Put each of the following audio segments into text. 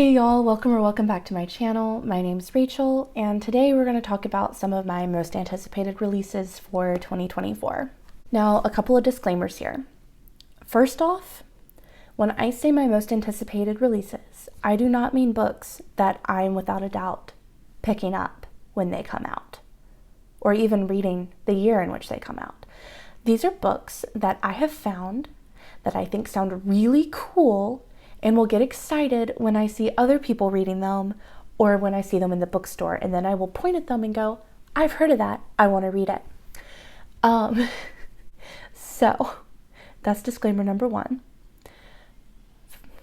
Hey y'all, welcome back to my channel. My name's Rachel, and today we're going to talk about some of my most anticipated releases for 2024. Now, a couple of disclaimers here. First off, when I say my most anticipated releases, I do not mean books that I'm without a doubt picking up when they come out, or even reading the year in which they come out. These are books that I have found that I think sound really cool and will get excited when I see other people reading them or when I see them in the bookstore, and then I will point at them and go, I've heard of that, I want to read it. So that's disclaimer number one.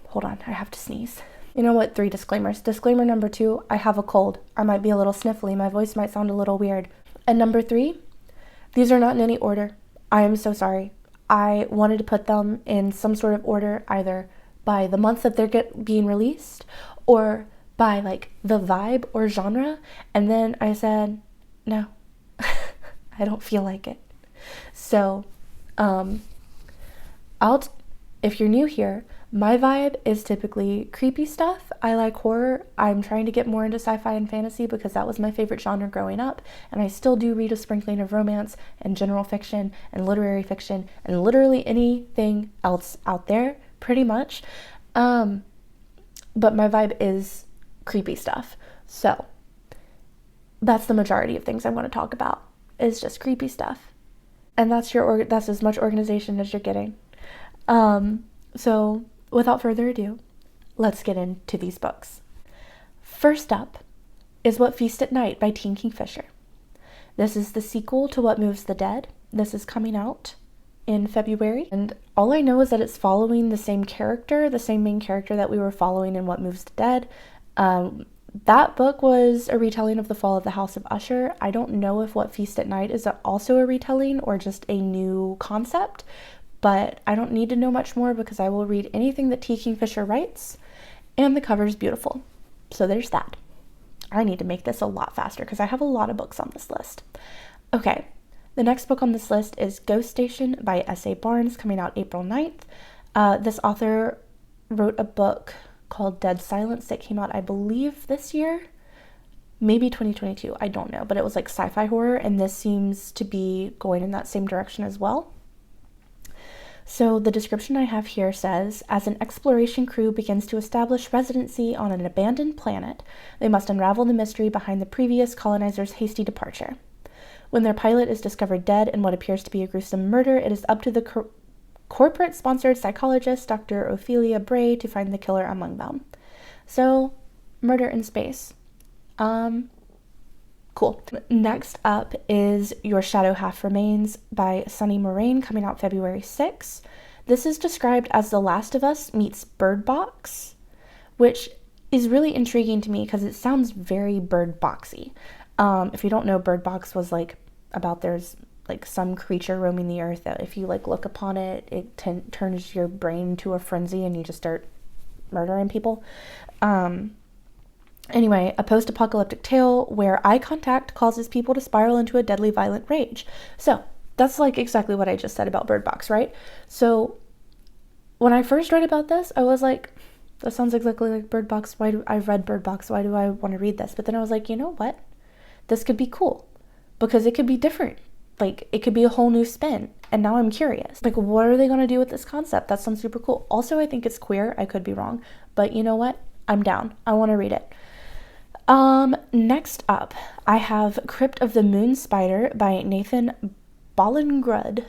Hold on, I have to sneeze. You know what, 3 disclaimers. Disclaimer number 2, I have a cold. I might be a little sniffly, my voice might sound a little weird. And number 3, these are not in any order. I am so sorry. I wanted to put them in some sort of order, either by the month that they're being released or by like the vibe or genre, and then I said no. I don't feel like it. So if you're new here, my vibe is typically creepy stuff. I like horror. I'm trying to get more into sci-fi and fantasy because that was my favorite genre growing up, and I still do read a sprinkling of romance and general fiction and literary fiction and literally anything else out there, pretty much. But my vibe is creepy stuff. So that's the majority of things I want to talk about, is just creepy stuff. And that's as much organization as you're getting. So without further ado, let's get into these books. First up is What Feast at Night by Kingfisher. This is the sequel to What Moves the Dead. This is coming out in February, and all I know is that it's following the same main character that we were following in What Moves the Dead. That book was a retelling of The Fall of the House of Usher. I don't know if What Feast at Night is also a retelling or just a new concept, but I don't need to know much more because I will read anything that Kingfisher writes, and the cover is beautiful. So there's that. I need to make this a lot faster because I have a lot of books on this list. Okay. The next book on this list is Ghost Station by S.A. Barnes, coming out April 9th. This author wrote a book called Dead Silence that came out, I believe, this year. Maybe 2022, I don't know. But it was like sci-fi horror, and this seems to be going in that same direction as well. So the description I have here says, as an exploration crew begins to establish residency on an abandoned planet, they must unravel the mystery behind the previous colonizers' hasty departure. When their pilot is discovered dead in what appears to be a gruesome murder, it is up to the corporate-sponsored psychologist, Dr. Ophelia Bray, to find the killer among them. So, murder in space. Cool. Next up is Your Shadow Half Remains by Sunny Moraine, coming out February 6th. This is described as The Last of Us meets Bird Box, which is really intriguing to me because it sounds very Bird Boxy. If you don't know, Bird Box was like about there's like some creature roaming the earth that if you like look upon it, it turns your brain to a frenzy and you just start murdering people. Anyway, a post-apocalyptic tale where eye contact causes people to spiral into a deadly violent rage. So that's like exactly what I just said about Bird Box, right? So when I first read about this, I was like, that sounds exactly like Bird Box. I've read Bird Box. Why do I want to read this? But then I was like, you know what? This could be cool because it could be different. Like, it could be a whole new spin. And now I'm curious. Like, what are they going to do with this concept? That sounds super cool. Also, I think it's queer. I could be wrong. But you know what? I'm down. I want to read it. Next up, I have Crypt of the Moon Spider by Nathan Ballingrud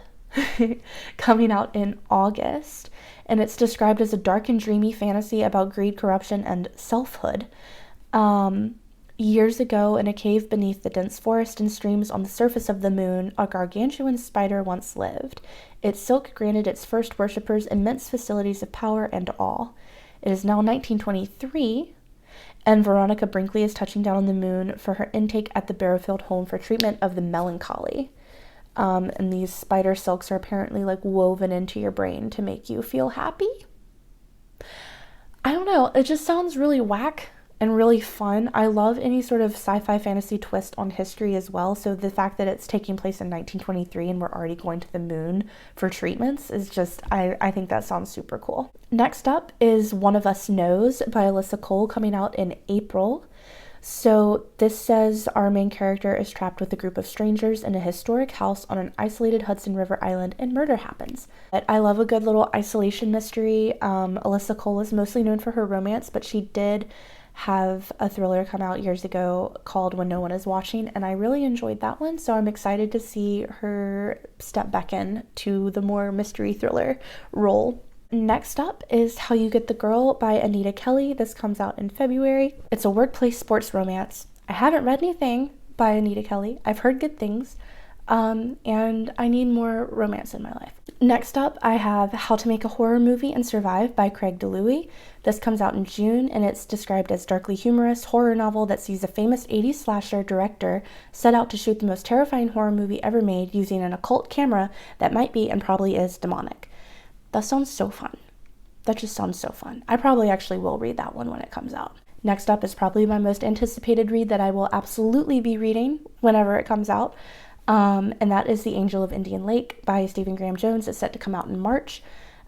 coming out in August. And it's described as a dark and dreamy fantasy about greed, corruption, and selfhood. Years ago, in a cave beneath the dense forest and streams on the surface of the moon, a gargantuan spider once lived. Its silk granted its first worshippers immense facilities of power and awe. It is now 1923, and Veronica Brinkley is touching down on the moon for her intake at the Barrowfield home for treatment of the melancholy. And these spider silks are apparently like woven into your brain to make you feel happy. I don't know, it just sounds really whack. and really fun. I love any sort of sci-fi fantasy twist on history as well. So the fact that it's taking place in 1923 and we're already going to the moon for treatments is just, I think that sounds super cool. Next up is One of Us Knows by Alyssa Cole, coming out in April. So this says our main character is trapped with a group of strangers in a historic house on an isolated Hudson River island, and murder happens. But I love a good little isolation mystery. Alyssa Cole is mostly known for her romance, but she did have a thriller come out years ago called When No One Is Watching, and I really enjoyed that one, so I'm excited to see her step back in to the more mystery thriller role. Next up is How You Get the Girl by Anita Kelly. This comes out in February. It's a workplace sports romance. I haven't read anything by Anita Kelly. I've heard good things, and I need more romance in my life. Next up, I have How to Make a Horror Movie and Survive by Craig DiLouie. This comes out in June, and it's described as darkly humorous horror novel that sees a famous 80s slasher director set out to shoot the most terrifying horror movie ever made using an occult camera that might be and probably is demonic. That sounds so fun. That just sounds so fun. I probably actually will read that one when it comes out. Next up is probably my most anticipated read that I will absolutely be reading whenever it comes out. And that is The Angel of Indian Lake by Stephen Graham Jones. It's set to come out in March.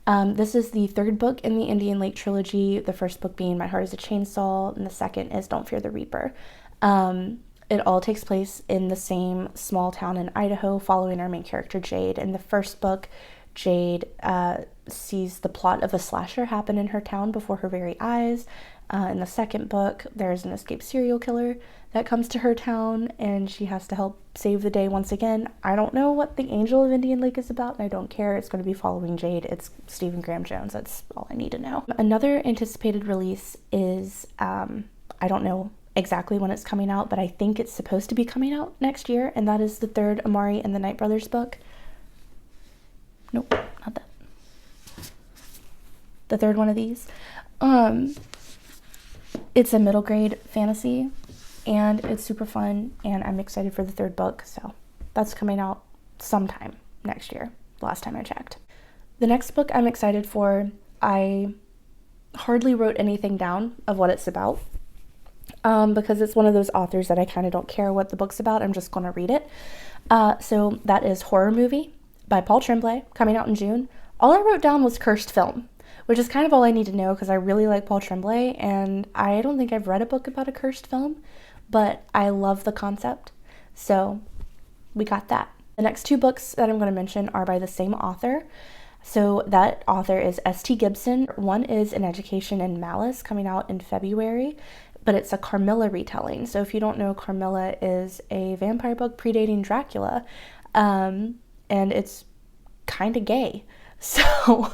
This is the third book in the Indian Lake trilogy, the first book being My Heart is a Chainsaw, and the second is Don't Fear the Reaper. It all takes place in the same small town in Idaho, following our main character, Jade. In the first book, Jade sees the plot of a slasher happen in her town before her very eyes. In the second book, there's an escaped serial killer that comes to her town, and she has to help save the day once again. I don't know what The Angel of Indian Lake is about, and I don't care. It's going to be following Jade. It's Stephen Graham Jones. That's all I need to know. Another anticipated release is, I don't know exactly when it's coming out, but I think it's supposed to be coming out next year, and that is the third Amari and the Nightbrothers book. Nope, not that. The third one of these. It's a middle grade fantasy, and it's super fun, and I'm excited for the third book, so that's coming out sometime next year, last time I checked. The next book I'm excited for, I hardly wrote anything down of what it's about, because it's one of those authors that I kind of don't care what the book's about, I'm just going to read it. So that is Horror Movie by Paul Tremblay, coming out in June. All I wrote down was Cursed Film, which is kind of all I need to know because I really like Paul Tremblay, and I don't think I've read a book about a cursed film, but I love the concept, so we got that. The next two books that I'm going to mention are by the same author. So that author is S.T. Gibson. One is An Education in Malice, coming out in February, but it's a Carmilla retelling. So if you don't know, Carmilla is a vampire book predating Dracula, and it's kind of gay. So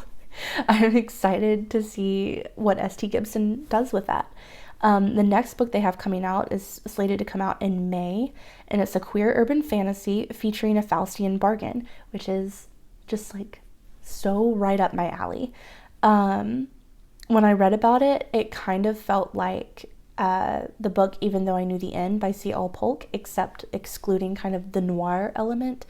I'm excited to see what S.T. Gibson does with that. The next book they have coming out is slated to come out in May, and it's a queer urban fantasy featuring a Faustian bargain, which is just like so right up my alley. When I read about it, it kind of felt like the book Even Though I Knew the End by C.L. Polk, except excluding kind of the noir element.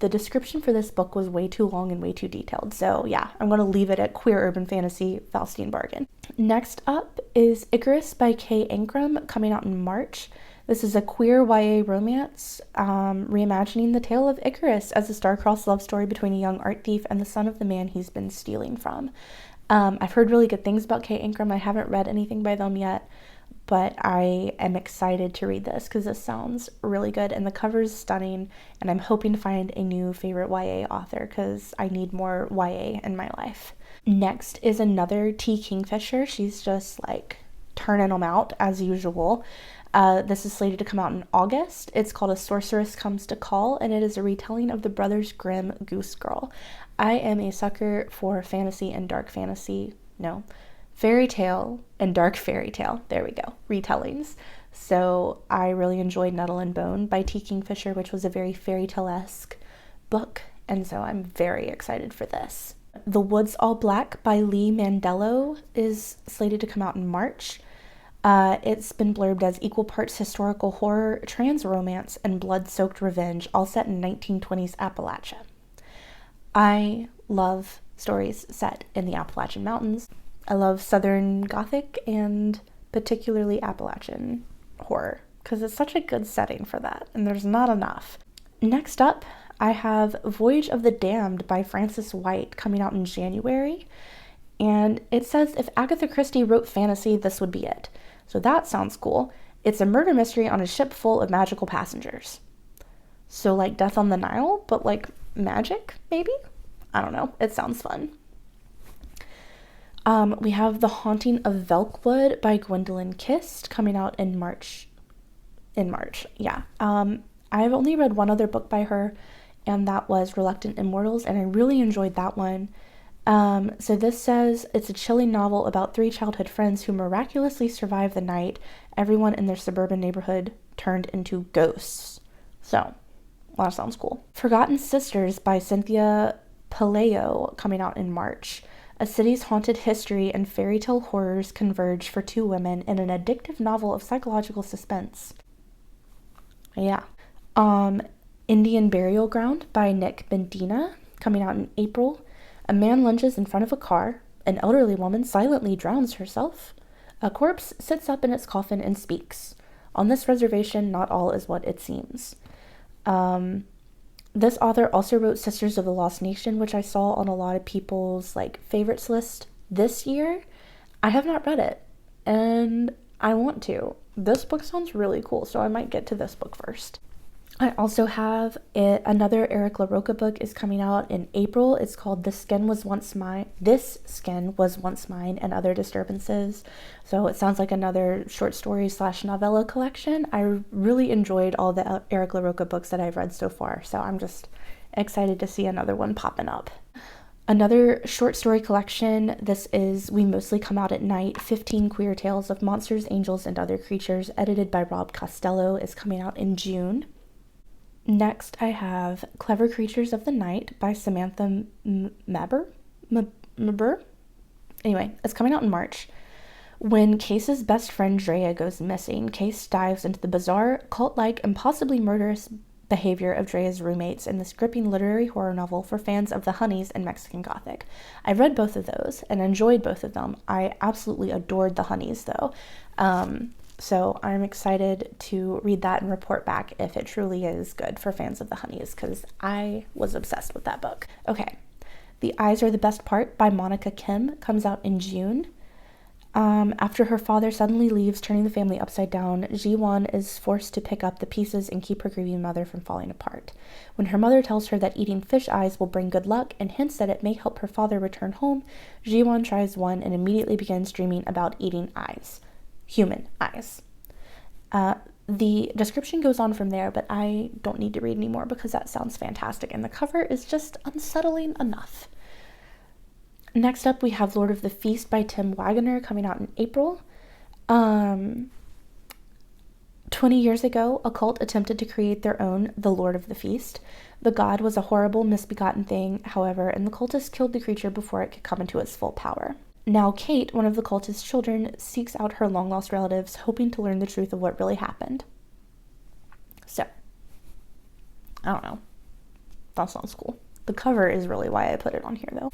The description for this book was way too long and way too detailed. So yeah, I'm going to leave it at queer urban fantasy, Faustian bargain. Next up is Icarus by K. Ancrum, coming out in March. This is a queer YA romance, reimagining the tale of Icarus as a star-crossed love story between a young art thief and the son of the man he's been stealing from. I've heard really good things about K. Ancrum. I haven't read anything by them yet, but I am excited to read this because this sounds really good, and the cover is stunning, and I'm hoping to find a new favorite YA author because I need more YA in my life. Next is another T. Kingfisher. She's just like turning them out as usual. This is slated to come out in August. It's called A Sorceress Comes to Call, and it is a retelling of the Brothers Grimm Goose Girl. I am a sucker for fantasy and dark fantasy. No. Fairy tale and dark fairy tale, there we go, retellings. So I really enjoyed Nettle and Bone by T. Kingfisher, which was a very fairy tale-esque book, and so I'm very excited for this. The Woods All Black by Lee Mandelo is slated to come out in March. It's been blurbed as equal parts historical horror, trans romance, and blood-soaked revenge, all set in 1920s Appalachia. I love stories set in the Appalachian Mountains. I love Southern Gothic and particularly Appalachian horror, because it's such a good setting for that, and there's not enough. Next up, I have Voyage of the Damned by Frances White coming out in January, and it says if Agatha Christie wrote fantasy, this would be it. So that sounds cool. It's a murder mystery on a ship full of magical passengers. So like Death on the Nile, but like magic, maybe? I don't know. It sounds fun. We have The Haunting of Velkwood by Gwendolyn Kist coming out in March. Yeah. I've only read one other book by her, and that was Reluctant Immortals, and I really enjoyed that one. So this says it's a chilling novel about 3 childhood friends who miraculously survive the night everyone in their suburban neighborhood turned into ghosts. So, that sounds cool. Forgotten Sisters by Cynthia Palaio coming out in March. A city's haunted history and fairy tale horrors converge for 2 women in an addictive novel of psychological suspense. Yeah. Indian Burial Ground by Nick Bendina coming out in April. A man lunges in front of a car. An elderly woman silently drowns herself. A corpse sits up in its coffin and speaks. On this reservation, not all is what it seems. This author also wrote Sisters of the Lost Nation, which I saw on a lot of people's favorites list this year. I have not read it, and I want to. This book sounds really cool, so I might get to this book first. I also have another Eric LaRocca book is coming out in April. It's called This Skin Was Once Mine and Other Disturbances. So it sounds like another short story / novella collection. I really enjoyed all the Eric LaRocca books that I've read so far. So I'm just excited to see another one popping up. Another short story collection, this is We Mostly Come Out at Night, 15 Queer Tales of Monsters, Angels, and Other Creatures, edited by Rob Costello, is coming out in June. Next, I have Clever Creatures of the Night by Samantha Mabur. Anyway, it's coming out in March. When Case's best friend Drea goes missing, Case dives into the bizarre, cult-like, and possibly murderous behavior of Drea's roommates in this gripping literary horror novel for fans of the Honeys and Mexican Gothic. I've read both of those and enjoyed both of them. I absolutely adored the Honeys, though. So I'm excited to read that and report back if it truly is good for fans of the Honeys, because I was obsessed with that book. Okay, The Eyes Are the Best Part by Monica Kim comes out in June. After her father suddenly leaves, turning the family upside down, Ji-won is forced to pick up the pieces and keep her grieving mother from falling apart. When her mother tells her that eating fish eyes will bring good luck and hints that it may help her father return home, Ji-won tries one and immediately begins dreaming about eating eyes. Human eyes. The description goes on from there, but I don't need to read anymore because that sounds fantastic, and the cover is just unsettling enough. Next up, we have Lord of the Feast by Tim Wagner coming out in April. 20 years ago, a cult attempted to create their own, the Lord of the Feast. The god was a horrible, misbegotten thing, however, and the cultists killed the creature before it could come into its full power. Now Kate, one of the cultist's children, seeks out her long-lost relatives, hoping to learn the truth of what really happened. So, I don't know. That sounds cool. The cover is really why I put it on here, though.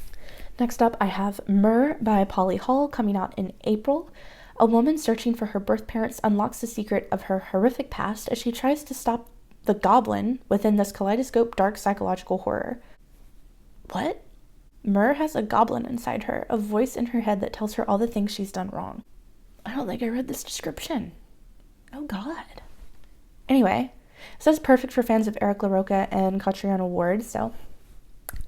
Next up, I have Myrrh by Polly Hall coming out in April. A woman searching for her birth parents unlocks the secret of her horrific past as she tries to stop the goblin within this kaleidoscope dark psychological horror. What? Myrrh has a goblin inside her, a voice in her head that tells her all the things she's done wrong. I don't think I read this description. Oh god. Anyway, it says perfect for fans of Eric LaRocca and Catriona Ward, so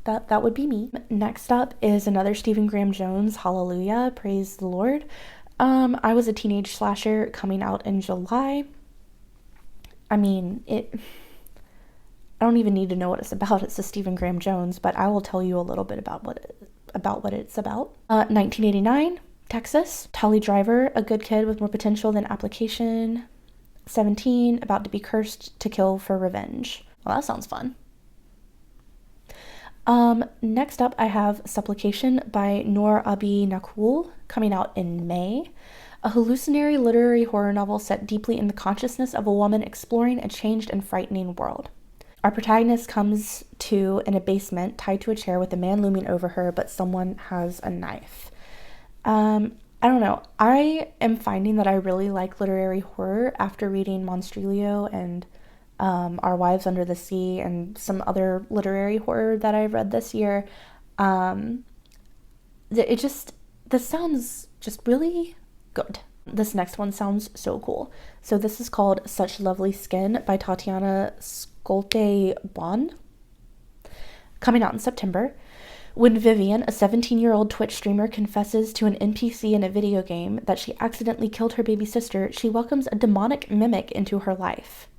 that would be me. Next up is another Stephen Graham Jones, Hallelujah, Praise the Lord. I Was a Teenage Slasher coming out in July. I mean, I don't even need to know what it's about. It's a Stephen Graham Jones, but I will tell you a little bit about what it's about. 1989, Texas. Tully Driver, a good kid with more potential than application. 17, about to be cursed to kill for revenge. Well, that sounds fun. Next up, I have Supplication by Noor Abi Nakul, coming out in May. A hallucinatory literary horror novel set deeply in the consciousness of a woman exploring a changed and frightening world. Our protagonist comes to in a basement, tied to a chair with a man looming over her, but someone has a knife. I don't know. I am finding that I really like literary horror after reading Monstrilio and Our Wives Under the Sea and some other literary horror that I've read this year. Um, this sounds just really good. This next one sounds so cool. So this is called Such Lovely Skin by Tatiana Scolte-Bon, coming out in September. When Vivian, a 17-year-old Twitch streamer, confesses to an NPC in a video game that she accidentally killed her baby sister, she welcomes a demonic mimic into her life.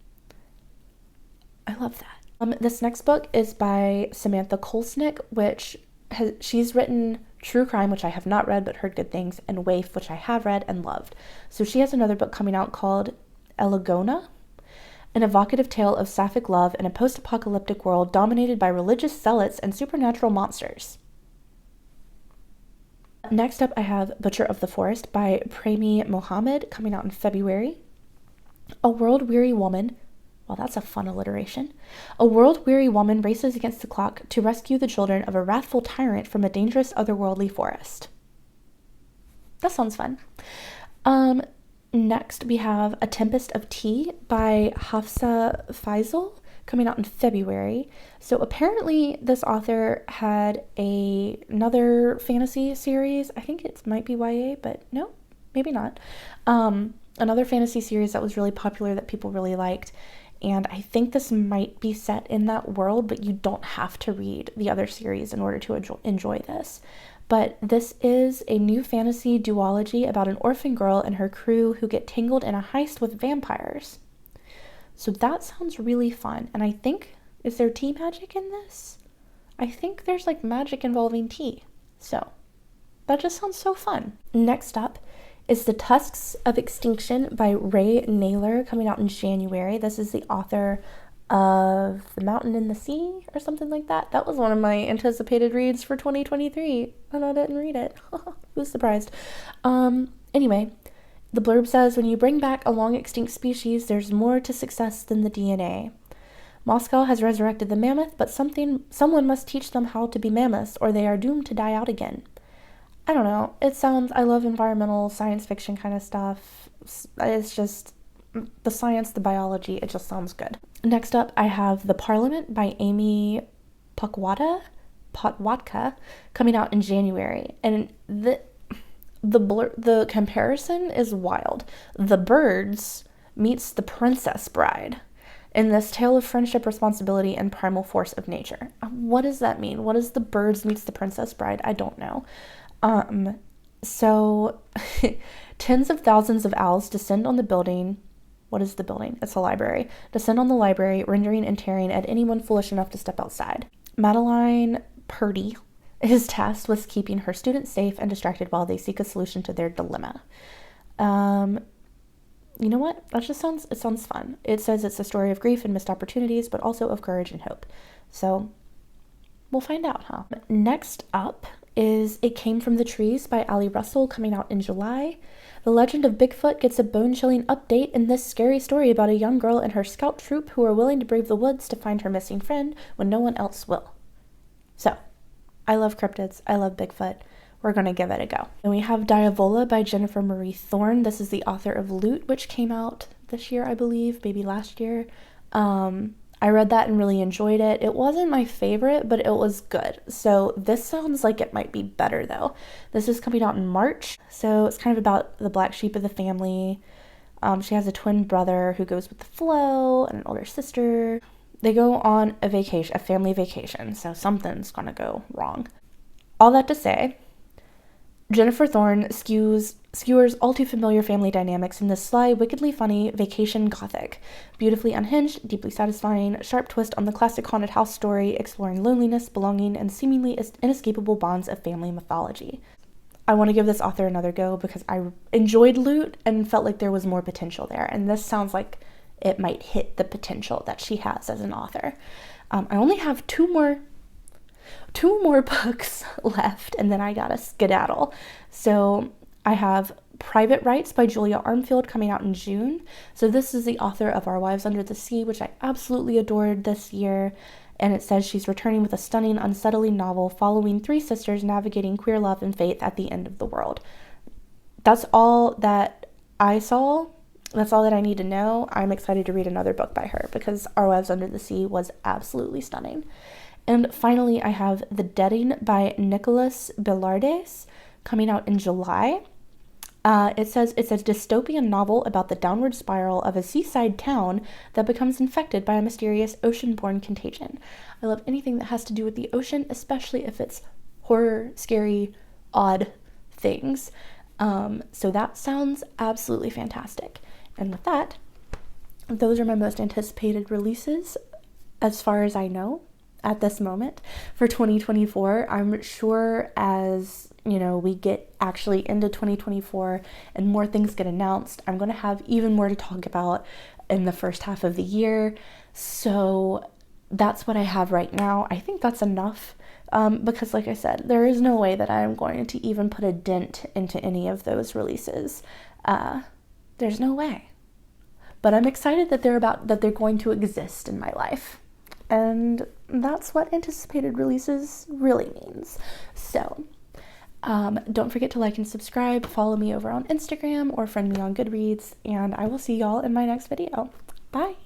I love that. This next book is by Samantha Kolsnick, she's written True Crime, which I have not read but heard good things, and Waif, which I have read and loved. So she has another book coming out called Elegona, an evocative tale of sapphic love in a post-apocalyptic world dominated by religious zealots and supernatural monsters. Next up, I have Butcher of the Forest by Premi Mohammed, coming out in February. A world-weary woman, well, that's a fun alliteration. A world-weary woman races against the clock to rescue the children of a wrathful tyrant from a dangerous otherworldly forest. That sounds fun. Next, we have A Tempest of Tea by Hafsa Faisal, coming out in February. So apparently this author had another fantasy series. I think it might be YA, but no, maybe not. Another fantasy series that was really popular that people really liked. And I think this might be set in that world, but you don't have to read the other series in order to enjoy this. But this is a new fantasy duology about an orphan girl and her crew who get tangled in a heist with vampires. So that sounds really fun. And I think, is there tea magic in this? I think there's like magic involving tea. So that just sounds so fun. Next up is The Tusks of Extinction by Ray Naylor, coming out in January. This is the author of The Mountain in the Sea or something like that. That was one of my anticipated reads for 2023, and I didn't read it. Who's surprised? Anyway, the blurb says, when you bring back a long-extinct species, there's more to success than the DNA. Moscow has resurrected the mammoth, but someone must teach them how to be mammoths, or they are doomed to die out again. I don't know. I love environmental science fiction kind of stuff. It's just the science, the biology, it just sounds good. Next up, I have The Parliament by Amy Potwatka, coming out in January. And the comparison is wild. The Birds meets The Princess Bride in this tale of friendship, responsibility, and primal force of nature. What does that mean? What is The Birds meets The Princess Bride? I don't know. So tens of thousands of owls descend on the building. What is the building? It's a library. Descend on the library, rendering and tearing at anyone foolish enough to step outside. Madeline Purdy is tasked with keeping her students safe and distracted while they seek a solution to their dilemma. You know what? It sounds fun. It says it's a story of grief and missed opportunities, but also of courage and hope. So we'll find out, huh? Next up is It Came from the Trees by Ali Russell, coming out in July. The legend of Bigfoot gets a bone-chilling update in this scary story about a young girl and her scout troop who are willing to brave the woods to find her missing friend when no one else will. So, I love cryptids. I love Bigfoot. We're going to give it a go. And we have Diavola by Jennifer Marie Thorne. This is the author of Loot, which came out this year, I believe, maybe last year. I read that and really enjoyed it. It wasn't my favorite, but it was good. So this sounds like it might be better, though. This is coming out in March. So it's kind of about the black sheep of the family. She has a twin brother who goes with the flow and an older sister. They go on a family vacation. So something's going to go wrong. All that to say, Jennifer Thorne skewers all too familiar family dynamics in this sly, wickedly funny vacation gothic. Beautifully unhinged, deeply satisfying, sharp twist on the classic haunted house story, exploring loneliness, belonging, and seemingly inescapable bonds of family mythology. I want to give this author another go because I enjoyed Loot and felt like there was more potential there. And this sounds like it might hit the potential that she has as an author. I only have two more books left, and then I gotta skedaddle. So I have Private Rights by Julia Armfield coming out in June. So this is the author of Our Wives Under the Sea, which I absolutely adored this year. And it says she's returning with a stunning, unsettling novel following three sisters navigating queer love and faith at the end of the world. that's all that I saw. That's all that I need to know. I'm excited to read another book by her because Our Wives Under the Sea was absolutely stunning. And finally, I have The Deading by Nicholas Billardes coming out in July. It says it's a dystopian novel about the downward spiral of a seaside town that becomes infected by a mysterious ocean-borne contagion. I love anything that has to do with the ocean, especially if it's horror, scary, odd things. So that sounds absolutely fantastic. And with that, those are my most anticipated releases as far as I know at this moment for 2024. I'm sure as, you know, we get actually into 2024 and more things get announced, I'm going to have even more to talk about in the first half of the year. So that's what I have right now. I think that's enough. Because like I said, there is no way that I'm going to even put a dent into any of those releases. There's no way. But I'm excited that they're going to exist in my life. And that's what anticipated releases really means. So, don't forget to like and subscribe, follow me over on Instagram or friend me on Goodreads, and I will see y'all in my next video. Bye!